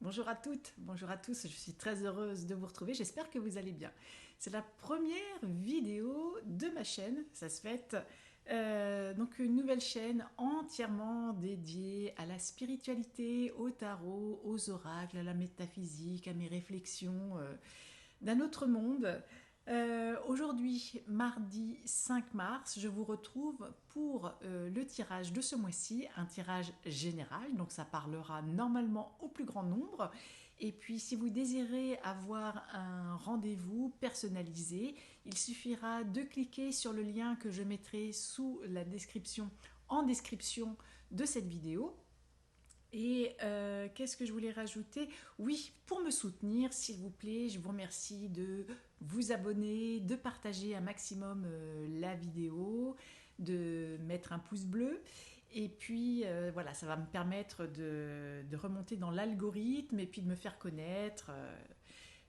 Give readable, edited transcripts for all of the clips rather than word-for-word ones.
Bonjour à toutes, bonjour à tous, je suis très heureuse de vous retrouver, j'espère que vous allez bien. C'est la première vidéo de ma chaîne, ça se fait, donc une nouvelle chaîne entièrement dédiée à la spiritualité, au tarot, aux oracles, à la métaphysique, à mes réflexions d'un autre monde. Aujourd'hui, mardi 5 mars, je vous retrouve pour le tirage de ce mois-ci, un tirage général, donc ça parlera normalement au plus grand nombre. Et puis si vous désirez avoir un rendez-vous personnalisé, il suffira de cliquer sur le lien que je mettrai sous la description, en description de cette vidéo. Et qu'est-ce que je voulais rajouter? Oui, pour me soutenir, s'il vous plaît, je vous remercie de vous abonner, de partager un maximum la vidéo, de mettre un pouce bleu. Et puis voilà, ça va me permettre de remonter dans l'algorithme et puis de me faire connaître.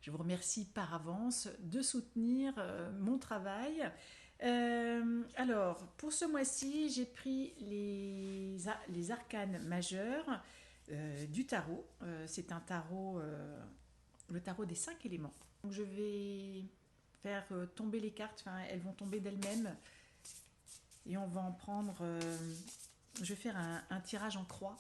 Je vous remercie par avance de soutenir mon travail. Alors, pour ce mois-ci, j'ai pris les arcanes majeurs du tarot. C'est un tarot, le tarot des 5 éléments. Donc, je vais faire tomber les cartes, enfin, elles vont tomber d'elles-mêmes. Et on va en prendre. Je vais faire un tirage en croix.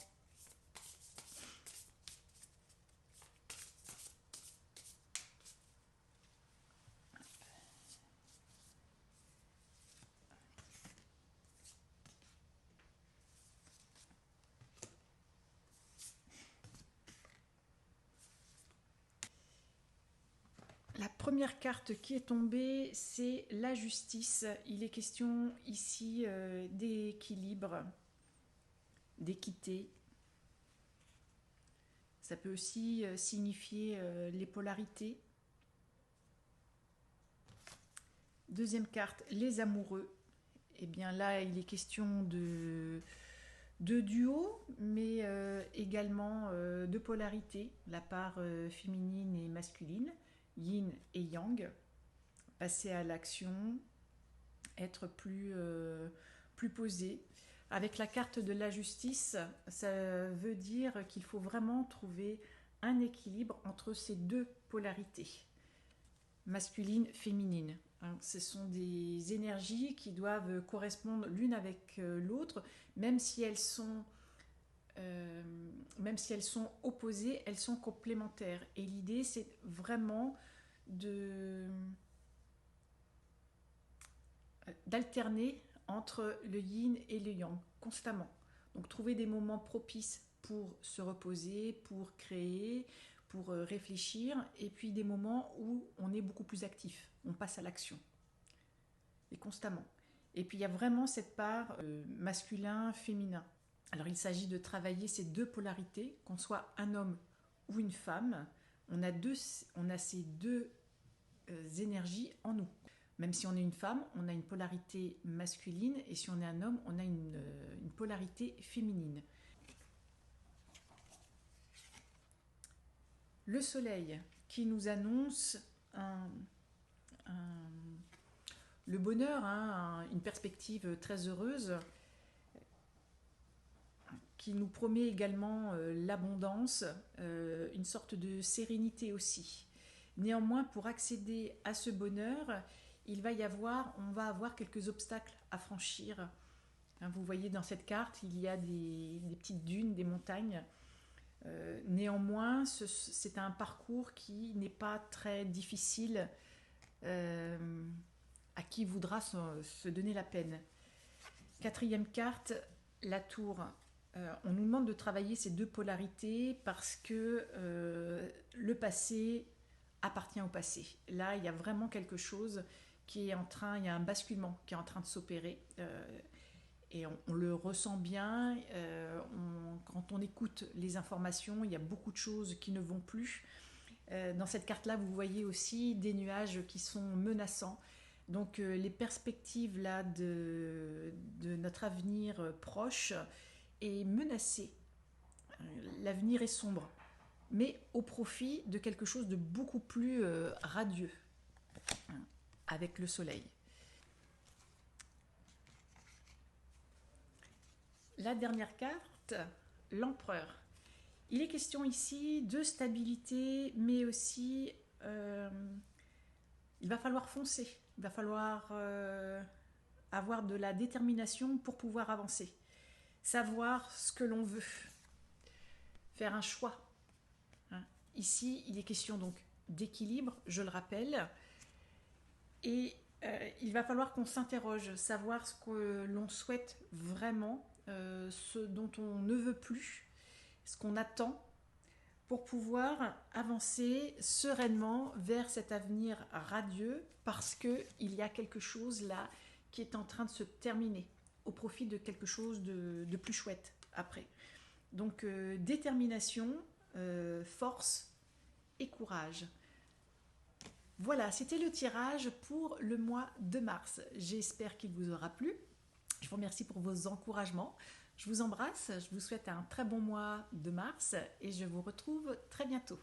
La première carte qui est tombée, c'est la justice. Il est question ici d'équilibre, d'équité. Ça peut aussi signifier les polarités. Deuxième carte, les amoureux. Eh bien là, il est question de duo, mais également de polarité, la part féminine et masculine, yin et yang, passer à l'action, être plus posé. Avec la carte de la justice, ça veut dire qu'il faut vraiment trouver un équilibre entre ces deux polarités, masculine, féminine. Ce sont des énergies qui doivent correspondre l'une avec l'autre, même si elles sont même si elles sont opposées, elles sont complémentaires. Et l'idée, c'est vraiment d'alterner entre le yin et le yang, constamment. Donc trouver des moments propices pour se reposer, pour créer, pour réfléchir, et puis des moments où on est beaucoup plus actif, on passe à l'action, et constamment. Et puis il y a vraiment cette part masculin-féminin. Alors il s'agit de travailler ces deux polarités, qu'on soit un homme ou une femme, on a ces deux énergies en nous. Même si on est une femme, on a une polarité masculine, et si on est un homme, on a une polarité féminine. Le soleil qui nous annonce le bonheur, une perspective très heureuse, qui nous promet également l'abondance, une sorte de sérénité aussi. Néanmoins, pour accéder à ce bonheur, on va avoir quelques obstacles à franchir. Vous voyez dans cette carte, il y a des petites dunes, des montagnes. Néanmoins, c'est un parcours qui n'est pas très difficile à qui voudra se donner la peine. Quatrième carte, la tour. On nous demande de travailler ces deux polarités parce que le passé appartient au passé. Là, il y a vraiment quelque chose qui est en train, il y a un basculement qui est en train de s'opérer. Et on le ressent bien. Quand on écoute les informations, il y a beaucoup de choses qui ne vont plus. Dans cette carte-là, vous voyez aussi des nuages qui sont menaçants. Donc les perspectives là de notre avenir proche est menacé. L'avenir est sombre, mais au profit de quelque chose de beaucoup plus radieux, avec le soleil. La dernière carte, l'empereur. Il est question ici de stabilité, mais aussi il va falloir foncer, il va falloir avoir de la détermination pour pouvoir avancer, savoir ce que l'on veut, faire un choix. Hein. Ici, il est question donc d'équilibre, je le rappelle, et il va falloir qu'on s'interroge, savoir ce que l'on souhaite vraiment, ce dont on ne veut plus, ce qu'on attend pour pouvoir avancer sereinement vers cet avenir radieux parce qu'il y a quelque chose là qui est en train de se terminer au profit de quelque chose de plus chouette après. Donc détermination, force et courage. Voilà, c'était le tirage pour le mois de mars. J'espère qu'il vous aura plu. Je vous remercie pour vos encouragements. Je vous embrasse, je vous souhaite un très bon mois de mars et je vous retrouve très bientôt.